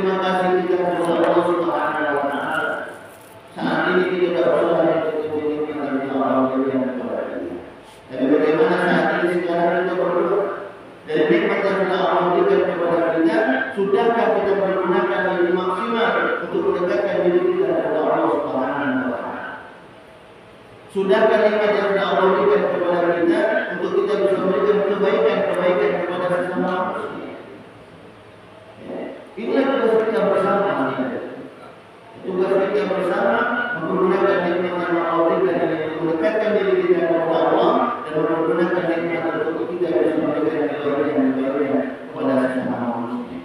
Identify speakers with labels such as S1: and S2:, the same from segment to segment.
S1: terima kasih kita kepada Allah Subhanahu wa taala. Saat ini kita tidak perlu lagi meminta Allah yang kepada kita. Tapi bagaimana saat ini sekarang kita berdoa dan nikmat yang telah Allah berikan kepada kita, sudahkah kita menggunakan yang maksimal untuk mendekatkan diri kita kepada Allah Subhanahu wa taala? Sudahkah nikmat yang telah Allah berikan kepada kita untuk kita bisa memberikan kebaikan kepada sesama manusia? Inilah tugas kita bersama. Tugas kita bersama menggunakan nikmat yang Allah berikan untuk mendekatkan diri kita kepada Allah dan menggunakan nikmat untuk kita bisa memberikan kebaikan kepada sesama manusia.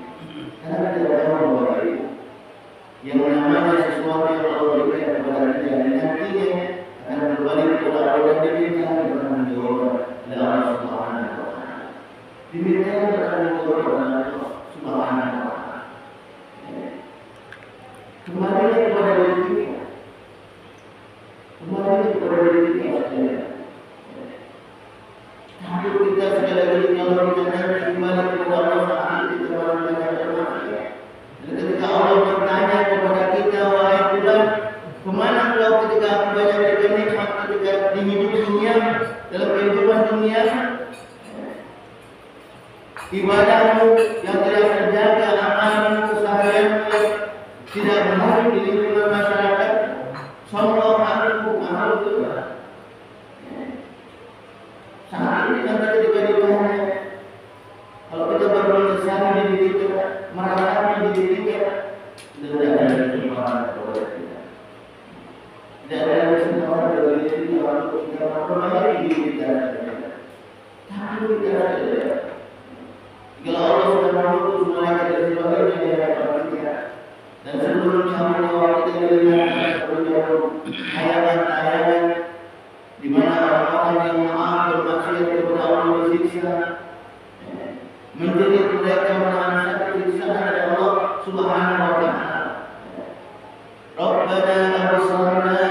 S1: Karena kita tahu bahwa yang namanya sesuatu yang Allah berikan kepada kita nantinya akan kembali kepada Allah dan diminta akan menjawab oleh Allah Subhanahu wa taala. Diminta akan menjawab oleh Allah Subhanahu wa taala. Kembali kepada diri kita. Kembali kepada diri kita. Tapi kita sekali lagi kalau kita nanti kembali kepada Allah saat kita bertanya kepada dan ketika Allah bertanya kepada kita, wahai fulan, kemana kau ketika aku banyak berikan nikmat ketika di hidup dunia, dalam kehidupan dunia, ibadahmu yang tidak terjaga, amalmu, keseharianmu tidak benar di lingkungan masyarakat, sombong amal itu. Saat ini nanti ketika ditanya, kalau kita berdosa di diri kita, meratapi di diri kita, tidak ada kesempatan kepada kita. Tidak ada kesempatan dari diri kita untuk kita memperbaiki diri kita. Tapi kita saja. Jika Allah sudah mengutus malaikat dari sebagainya di hadapan kita, dan seluruh nyawa kita dilihat berjauh tayangan-tayangan di mana orang-orang yang maaf bermaksiat kepada Allah disiksa, menjadi mereka menahan sakit siksaan dari Allah Subhanahu wa taala. Rabbana absarna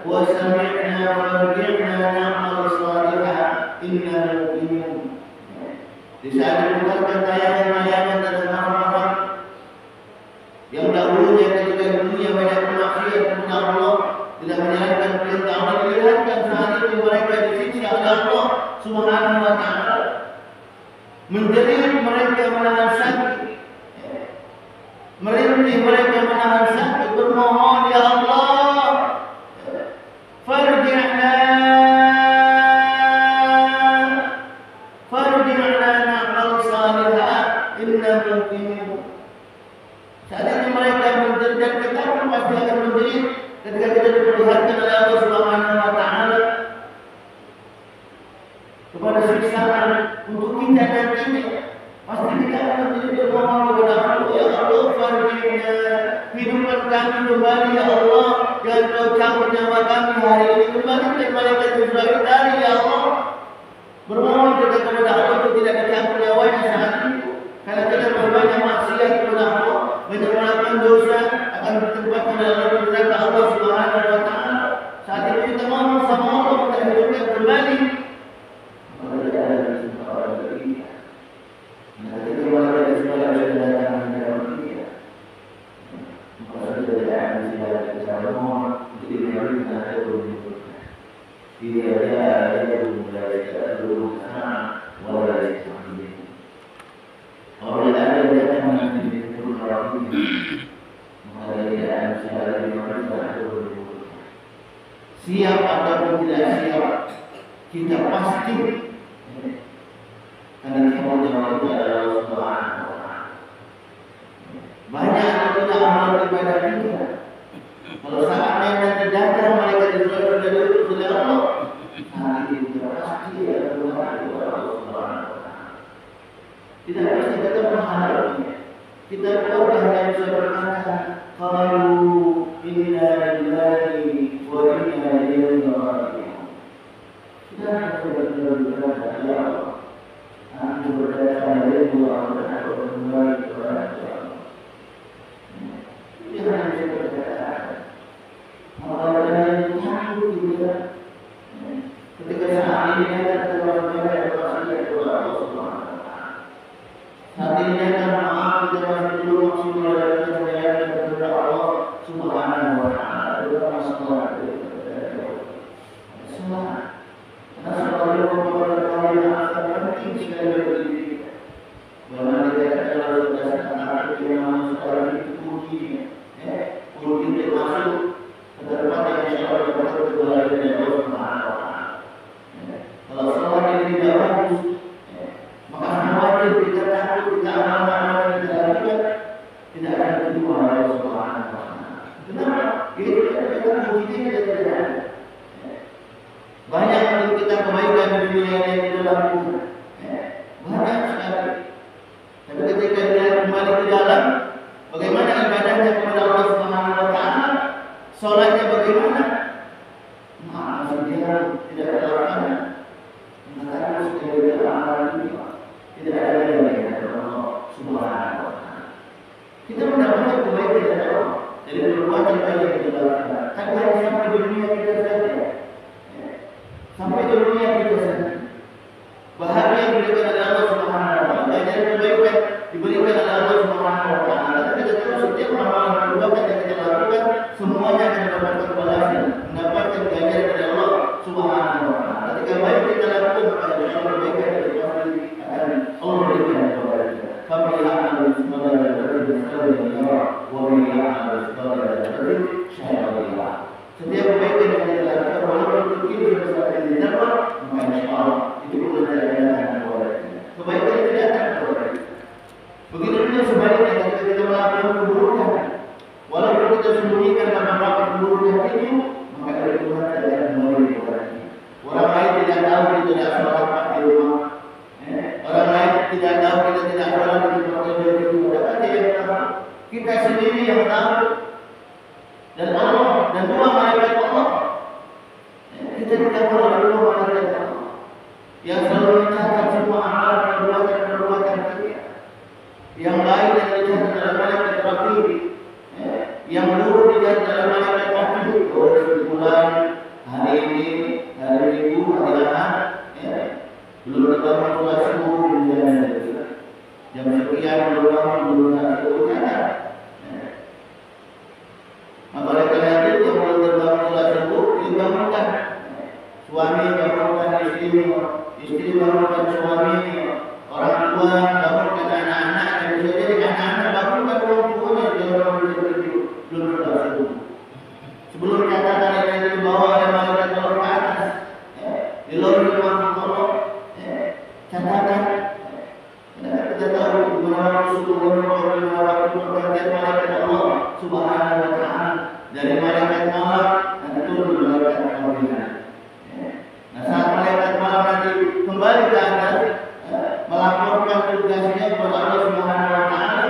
S1: wa sami'na farji'na na'mal salihah inna mu'minun. Di saat diputarkan tayangan-tayangan dan orang-orang yang dahulunya ketika dunia banyak bermaksiat kepada Allah, tidak menjalankan perintah Allah, dilihatkan saat itu mereka disiksa oleh Allah Subhanahu wa taala. Menjadi mereka menahan sakit, merintih mereka menahan sakit, bermohon, ya Allah, farji'na na'mal salihah inna mu'minun. Saat ini mereka menjerit, kita pun pasti akan menjerit ketika kita diperlihatkan oleh Allah Subhanahu wa taala kepada siksaan untuk kita nantinya. Pasti kita akan menjerit bermohon kepada Allah, ya Allah, farji'na, hidupkan kami kembali ya Allah, jangan kau cabut nyawa kami hari ini, kembali ke malaikat Israel tadi ya Allah. Bermohon kita kepada Allah untuk tidak dicabut nyawanya saat itu, karena kita berbanyak maksiat kepada Allah, banyak melakukan dosa, akan bertempatkan dalam neraka Allah Subhanahu wa taala. Saat itu kita mohon sama Allah untuk hidupkan kembali. Siap ataupun tidak siap, kita pasti karena semua jawab itu adalah Allah Subhanahu wa taala. Banyak atau tidak amal ibadah kita, kalau saatnya nanti datang mereka disuruh dari Allah, saat itu kita pasti akan menghargai Allah Subhanahu wa taala. Tidak bisa kita mengharapnya. Kita tahu hanya bisa berkata, qalu inna lillahi wa inna ilaihi raji'un. Kita harus berkata, ya Allah, aku berkata dari Allah dan aku kembali kepada Allah. Kita hanya bisa berkata, Allah yang takut kita. Ketika saat ini kita terlalu kepada Allah Subhanahu wa taala. Saat ini kita maaf kita masih belum maksimal dari perbuatan baik yang kita lakukan. Tapi hanya sampai di dunia kita saja. Sampai di dunia kita saja. Bahagia yang diberikan oleh Allah Subhanahu wa taala. Ajaran kebaikan diberikan oleh Allah Subhanahu wa taala. Tapi kita tahu setiap amalan perbuatan yang kita lakukan semuanya akan mendapatkan balasan, mendapatkan ganjaran dari Allah Subhanahu wa taala. Ketika baik kita lakukan maka insyaallah kebaikan dari Allah berikan kepada kita. Kami akan setiap kebaikan yang kita lakukan walaupun kita sudah di neraka, maka insyaallah itu pun tidak akan kepada kita. Kebaikan tidak akan kepada kita. Begitu juga sebaliknya ketika kita melakukan keburukan, walaupun kita sembunyikan dan melakukan keburukan itu, maka itu Tuhan tidak akan kembali kepada kita. Orang lain tidak tahu kita tidak sholat di rumah. Orang lain tidak tahu kita tidak sholat di tempat yang kita. Kita sendiri yang tahu. Dan Allah dan dua malaikat Allah. Kita tidak tahu dua malaikat Allah yang selalu mencatat semua amalan perbuatan kita. Yang lain yang dicatat dalam malaikat Raqib, yang dulu dicatat dalam malaikat Mahfuz. Bulan hari ini, hari Minggu, hari Ahad, belum terbangun sholat subuh jam sekian belum bangun belum nanti ucapan. Maka oleh karena itu yang belum terbangun sholat subuh dibangunkan suami, bangunkan istri bangunkan suami, orang tua bangunkan anak-anak, dan bisa jadi anak-anak bangunkan orang tuanya jangan belum sholat subuh. Sebelum catatan yang dibawa oleh malaikat Allah ke atas, di luar Allah catatan. Kita tahu bagaimana malaikat Allah Subhanahu wa taala dari malaikat malam dan turun ke malaikat pimpinan. Nah, saat malaikat malam nanti kembali ke atas melaporkan tugasnya kepada Allah Subhanahu wa taala.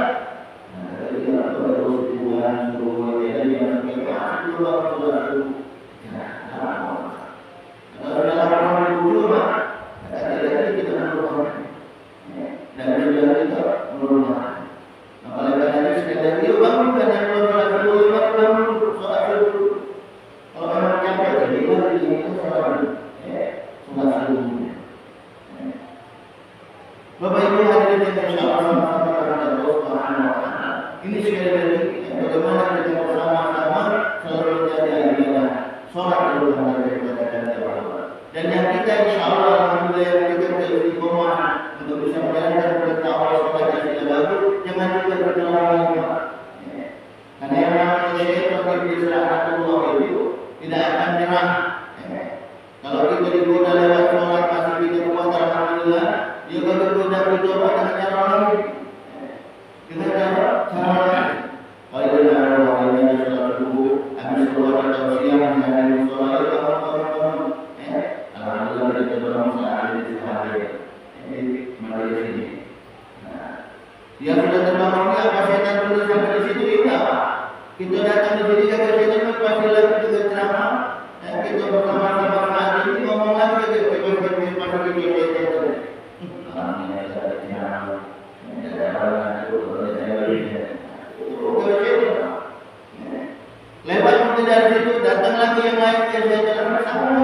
S1: Bapak Ibu hadirin yang insyaallah ini sekali lagi bagaimana kita bersama-sama selalu menjadi ibadah sholat bersama kepada Allah. Dan yang kita insyaallah alhamdulillah yang kita beristiqomah untuk bisa menjalankan perintah Allah sholat yang sudah bagus, jangan juga berlama-lama. Karena yang namanya syaitan di Allah itu tidak akan nyerah. Kalau kita digoda lewat sholat masih kita kuat alhamdulillah, dia kalau digoda berdoa dengan cara lain. Dengan cara lain. Kalau kita ada sholat subuh, habis keluar atau siang dengan sholat itu alhamdulillah kita berdoa di hari Malaysia ini. Yang sudah terbangun ini apa setan dulu sampai di situ ini apa? Kita datang di sini kalau setan pasti lagi juga ceramah. Kita bersama-sama saat ini ngomong lagi kita lepas itu dari situ datang lagi yang lain yang saya jalan sama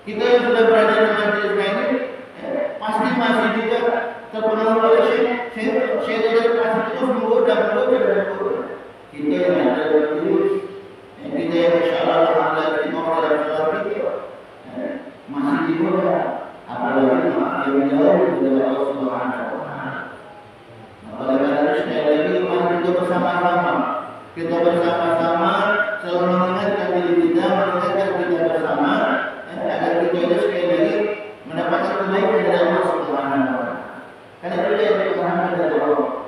S1: kita yang sudah berada di majelis ini pasti masih juga terpengaruh oleh syaitan pasti terus menggoda. Kita yang ada terus, kita yang insyaallah alhamdulillah di dalam sholat kita masih digoda, apalagi yang jauh dari Allah Subhanahu wa taala. Oleh karena itu sekali lagi mari kita bersama-sama selalu mengingatkan diri kita, mengingatkan kita bersama agar kita itu sekali lagi mendapatkan kebaikan dari Allah Subhanahu wa taala. Karena itu yang diperhatikan dari Allah.